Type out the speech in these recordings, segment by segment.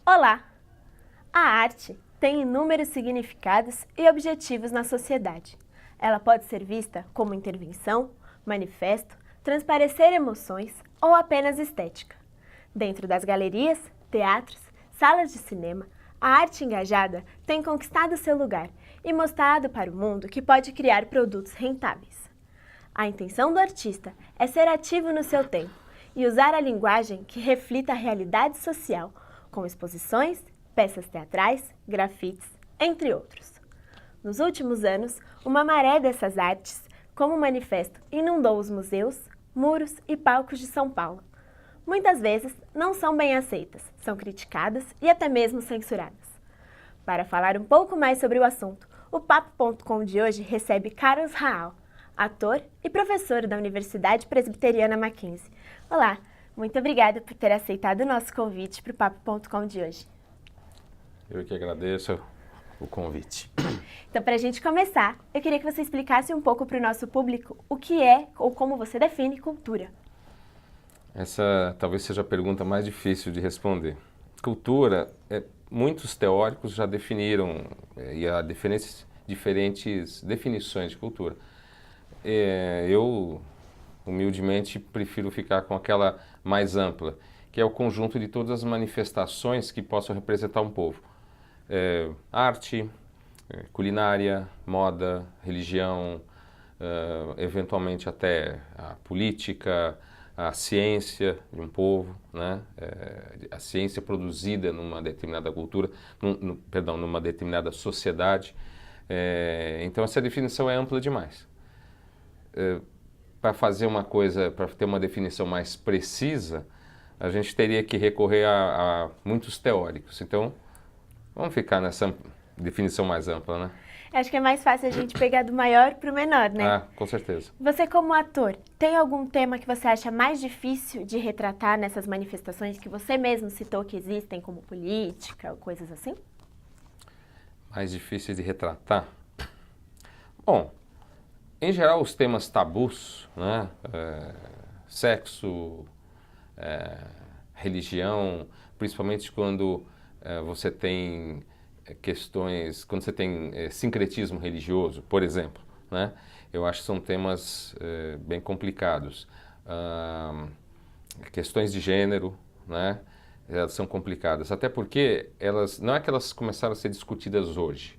Olá! A arte tem inúmeros significados e objetivos na sociedade. Ela pode ser vista como intervenção, manifesto, transparecer emoções ou apenas estética. Dentro das galerias, teatros, salas de cinema, a arte engajada tem conquistado seu lugar e mostrado para o mundo que pode criar produtos rentáveis. A intenção do artista é ser ativo no seu tempo e usar a linguagem que reflita a realidade social, com exposições, peças teatrais, grafites, entre outros. Nos últimos anos, uma maré dessas artes, como manifesto, inundou os museus, muros e palcos de São Paulo. Muitas vezes não são bem aceitas, são criticadas e até mesmo censuradas. Para falar um pouco mais sobre o assunto, o Papo.com de hoje recebe Carlos Raal, ator e professor da Universidade Presbiteriana Mackenzie. Olá, muito obrigada por ter aceitado o nosso convite para o Papo.com de hoje. Eu que agradeço o convite. Então, para a gente começar, eu queria que você explicasse um pouco para o nosso público o que é ou como você define cultura. Essa talvez seja a pergunta mais difícil de responder. Cultura, muitos teóricos já definiram, e há diferentes definições de cultura. Eu, humildemente, prefiro ficar com aquela mais ampla, que é o conjunto de todas as manifestações que possam representar um povo. Arte, culinária, moda, religião, eventualmente até a política, a ciência de um povo, né? A ciência produzida numa determinada cultura, numa determinada sociedade. Então essa definição é ampla demais. Para fazer uma coisa, para ter uma definição mais precisa, a gente teria que recorrer a muitos teóricos. Então, vamos ficar nessa definição mais ampla, né? Acho que é mais fácil a gente pegar do maior para o menor, né? Ah, com certeza. Você, como ator, tem algum tema que você acha mais difícil de retratar nessas manifestações que você mesmo citou que existem, como política ou coisas assim? Mais difícil de retratar? Bom, em geral, os temas tabus, né? Sexo, religião, principalmente quando você tem questões, quando você tem sincretismo religioso, por exemplo, né? Eu acho que são temas bem complicados. Questões de gênero, né? Elas são complicadas, até porque não é que elas começaram a ser discutidas hoje,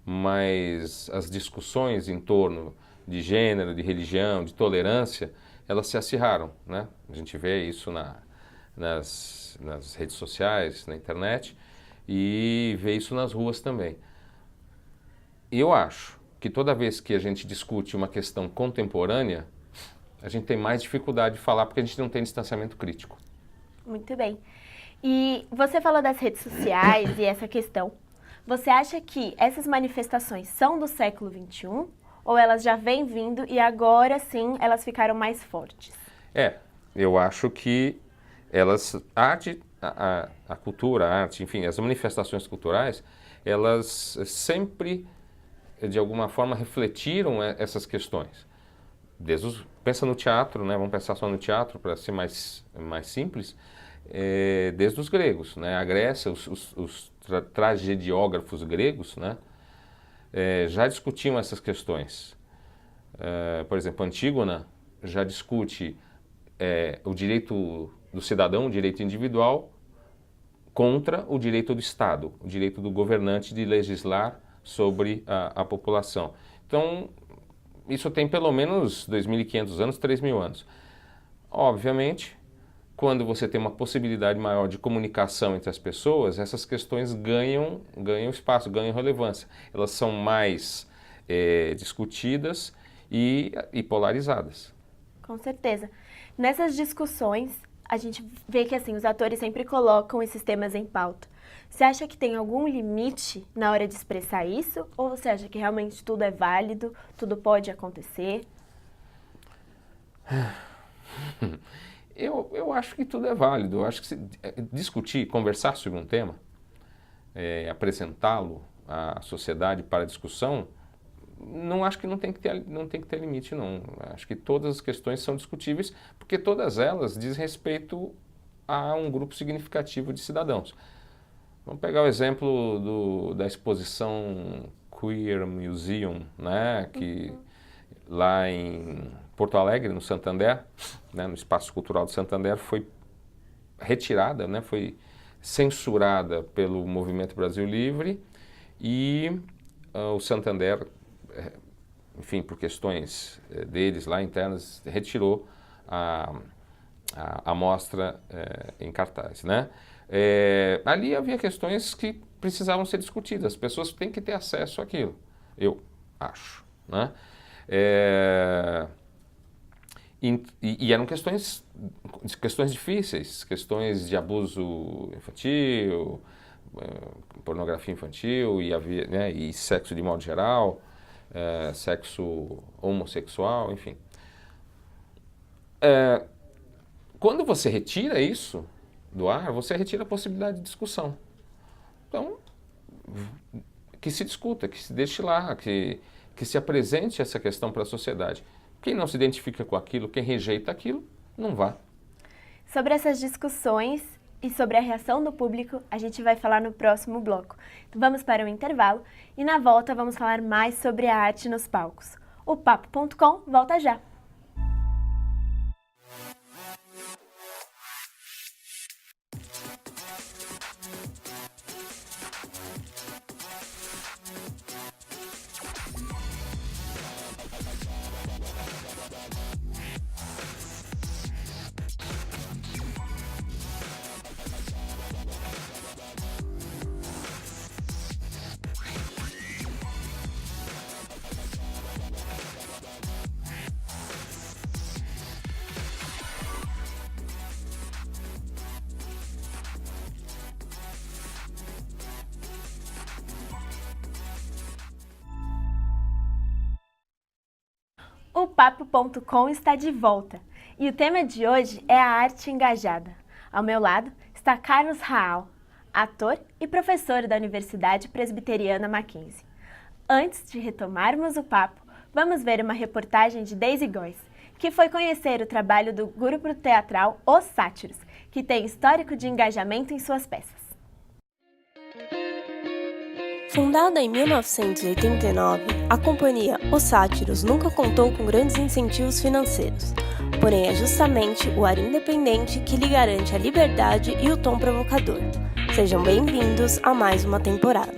mas as discussões em torno de gênero, de religião, de tolerância, elas se acirraram, né? A gente vê isso nas redes sociais, na internet, e vê isso nas ruas também. E eu acho que toda vez que a gente discute uma questão contemporânea, a gente tem mais dificuldade de falar porque a gente não tem distanciamento crítico. Muito bem. E você falou das redes sociais e essa questão. Você acha que essas manifestações são do século XXI? Ou elas já vêm vindo e agora sim elas ficaram mais fortes? Eu acho que a cultura, a arte, enfim, as manifestações culturais, elas sempre, de alguma forma, refletiram essas questões. Pensa no teatro, né? Vamos pensar só no teatro para ser mais simples. Desde os gregos, né? A Grécia, os tragediógrafos gregos, né? Já discutiam essas questões. Por exemplo, Antígona já discute o direito do cidadão, o direito individual, contra o direito do Estado, o direito do governante de legislar sobre a população. Então, isso tem pelo menos 2.500 anos, 3.000 anos. Obviamente, quando você tem uma possibilidade maior de comunicação entre as pessoas, essas questões ganham espaço, ganham relevância. Elas são mais discutidas e polarizadas. Com certeza. Nessas discussões, a gente vê que assim, os atores sempre colocam esses temas em pauta. Você acha que tem algum limite na hora de expressar isso? Ou você acha que realmente tudo é válido, tudo pode acontecer? Eu acho que tudo é válido. Eu acho que discutir, conversar sobre um tema, apresentá-lo à sociedade para discussão, não acho que não tem que ter limite, não. Acho que todas as questões são discutíveis, porque todas elas dizem respeito a um grupo significativo de cidadãos. Vamos pegar o exemplo da exposição Queer Museum, né, que lá em Porto Alegre, no Santander, né, no Espaço Cultural do Santander, foi retirada, né, foi censurada pelo Movimento Brasil Livre e o Santander, enfim, por questões deles lá internas, retirou a mostra em cartaz, né? Ali havia questões que precisavam ser discutidas, as pessoas têm que ter acesso àquilo, eu acho, né? E eram questões difíceis, questões de abuso infantil, pornografia infantil e, né, e sexo de modo geral, sexo homossexual, enfim. Quando você retira isso do ar, você retira a possibilidade de discussão. Então, que se discuta, que se deixe lá, que se apresente essa questão para a sociedade. Quem não se identifica com aquilo, quem rejeita aquilo, não vá. Sobre essas discussões e sobre a reação do público, a gente vai falar no próximo bloco. Então vamos para o intervalo e na volta vamos falar mais sobre a arte nos palcos. O Papo.com volta já! O Papo.com está de volta e o tema de hoje é a arte engajada. Ao meu lado está Carlos Raal, ator e professor da Universidade Presbiteriana Mackenzie. Antes de retomarmos o papo, vamos ver uma reportagem de Daisy Góes, que foi conhecer o trabalho do grupo teatral Os Sátiros, que tem histórico de engajamento em suas peças. Fundada em 1989, a companhia Os Sátiros nunca contou com grandes incentivos financeiros, porém é justamente o ar independente que lhe garante a liberdade e o tom provocador. Sejam bem-vindos a mais uma temporada.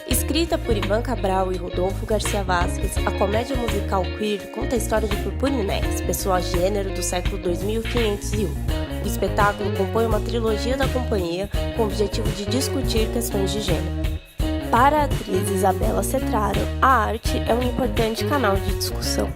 Escrita por Ivan Cabral e Rodolfo Garcia Vázquez, a comédia musical Queer conta a história de Purpurinex, pessoa gênero do século 2501. O espetáculo compõe uma trilogia da companhia com o objetivo de discutir questões de gênero. Para a atriz Isabela Cetraro, a arte é um importante canal de discussão.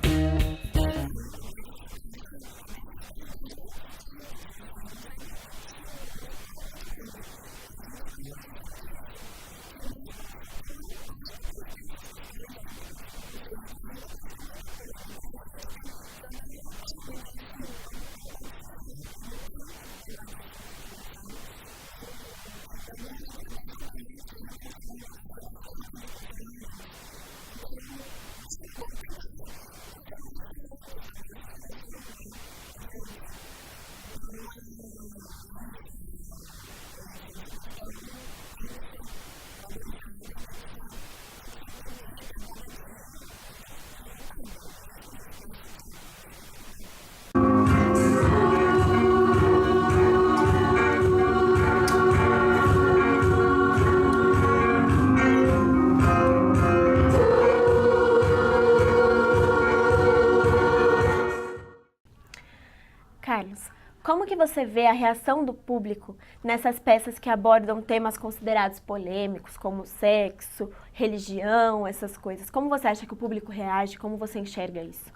Carlos, Como que você vê a reação do público nessas peças que abordam temas considerados polêmicos, como sexo, religião, essas coisas? Como você acha que o público reage? Como você enxerga isso?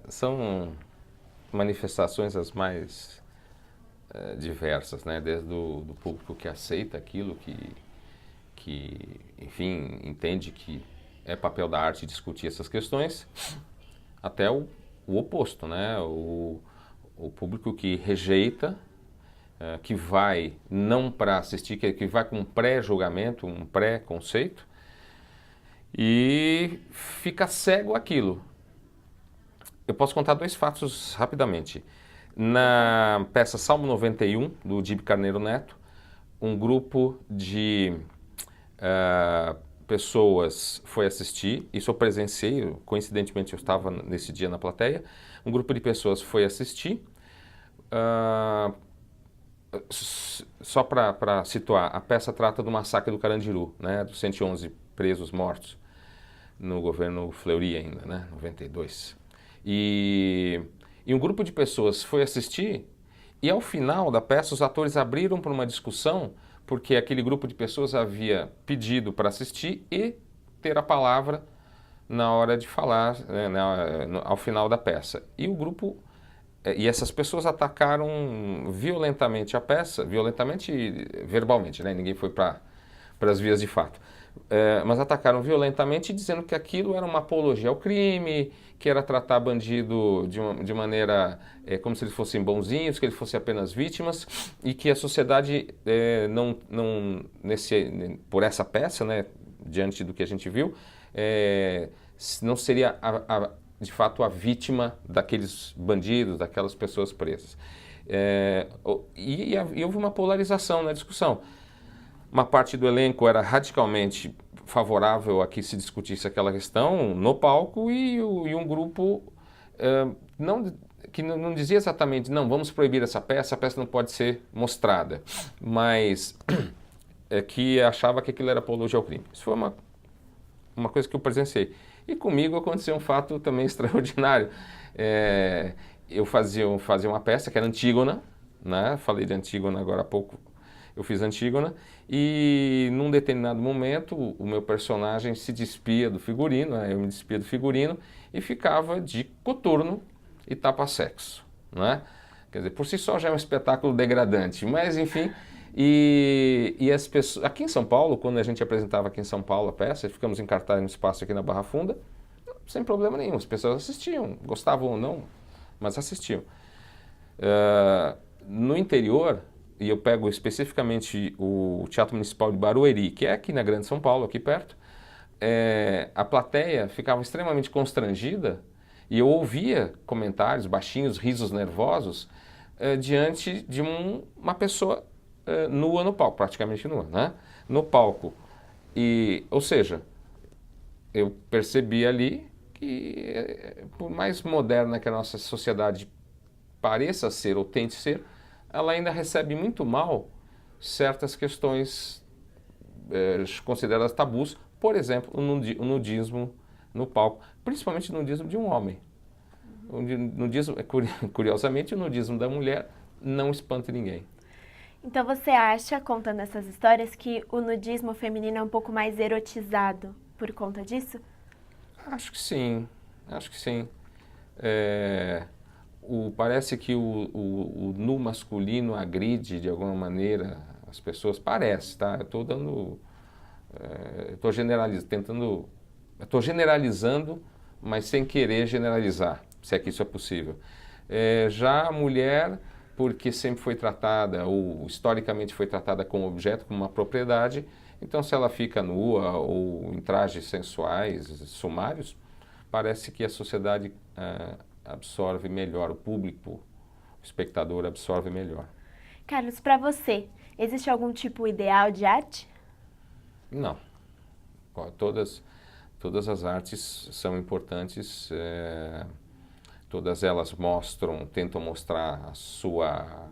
São manifestações as mais diversas, né? Desde do público que aceita aquilo, enfim, entende que é papel da arte discutir essas questões, até o oposto, né? O público que rejeita, que vai não para assistir, que vai com um pré-julgamento, um pré-conceito, e fica cego àquilo. Eu posso contar 2 fatos rapidamente. Na peça Salmo 91, do Dib Carneiro Neto, um grupo de pessoas foi assistir, isso eu presenciei, coincidentemente eu estava nesse dia na plateia, um grupo de pessoas foi assistir, só para situar, a peça trata do massacre do Carandiru, né, dos 111 presos mortos no governo Fleury ainda, né, 92. E um grupo de pessoas foi assistir e ao final da peça os atores abriram para uma discussão porque aquele grupo de pessoas havia pedido para assistir e ter a palavra na hora de falar, né, ao final da peça. E o grupo, e essas pessoas atacaram violentamente a peça, violentamente verbalmente, né? Ninguém foi para as vias de fato. Mas atacaram violentamente dizendo que aquilo era uma apologia ao crime, que era tratar bandido de maneira como se eles fossem bonzinhos, que eles fossem apenas vítimas e que a sociedade por essa peça, né, diante do que a gente viu, não seria de fato a vítima daqueles bandidos, daquelas pessoas presas. E houve uma polarização na discussão. Uma parte do elenco era radicalmente favorável a que se discutisse aquela questão no palco e um grupo que não dizia exatamente, não, vamos proibir essa peça não pode ser mostrada, mas que achava que aquilo era apologia ao crime. Isso foi uma coisa que eu presenciei. E comigo aconteceu um fato também extraordinário. Eu fazia uma peça que era Antígona, né? Falei de Antígona agora há pouco. Eu fiz Antígona e num determinado momento o meu personagem se despia do figurino, né? Eu me despia do figurino e ficava de coturno e tapa-sexo, né? Quer dizer, por si só já é um espetáculo degradante, mas enfim, e as pessoas, aqui em São Paulo, quando a gente apresentava aqui em São Paulo a peça, ficamos em cartaz no espaço aqui na Barra Funda, sem problema nenhum, as pessoas assistiam, gostavam ou não, mas assistiam. No interior, e eu pego especificamente o Teatro Municipal de Barueri, que é aqui na Grande São Paulo, aqui perto, a plateia ficava extremamente constrangida e eu ouvia comentários baixinhos, risos nervosos, diante de uma pessoa nua no palco, praticamente nua, né? No palco. Ou seja, eu percebi ali que, por mais moderna que a nossa sociedade pareça ser ou tente ser, ela ainda recebe muito mal certas questões consideradas tabus, por exemplo, o nudismo no palco, principalmente o nudismo de um homem. O nudismo, curiosamente, o nudismo da mulher não espanta ninguém. Então você acha, contando essas histórias, que o nudismo feminino é um pouco mais erotizado por conta disso? Acho que sim, acho que sim. Parece que o nu masculino agride de alguma maneira as pessoas, parece, tá? Eu estou generalizando, mas sem querer generalizar, se é que isso é possível. Já a mulher, porque sempre foi tratada, ou historicamente foi tratada como objeto, como uma propriedade, então se ela fica nua ou em trajes sensuais, sumários, parece que a sociedade absorve melhor, o público, o espectador absorve melhor. Carlos, para você, existe algum tipo ideal de arte? Não. Todas as artes são importantes, todas elas tentam mostrar a sua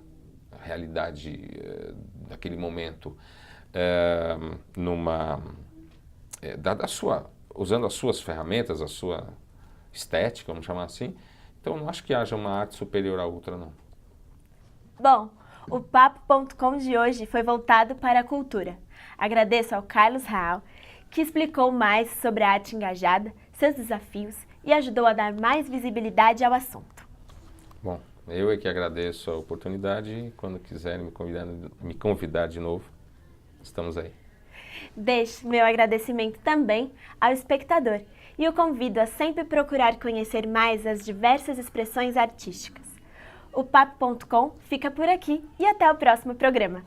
realidade daquele momento, usando as suas ferramentas, a sua estética, vamos chamar assim. Então, não acho que haja uma arte superior à outra, não. Bom, o Papo.com de hoje foi voltado para a cultura. Agradeço ao Carlos Raal, que explicou mais sobre a arte engajada, seus desafios e ajudou a dar mais visibilidade ao assunto. Bom, eu é que agradeço a oportunidade e quando quiserem me convidar de novo, estamos aí. Deixo meu agradecimento também ao espectador e o convido a sempre procurar conhecer mais as diversas expressões artísticas. O Papo.com fica por aqui e até o próximo programa.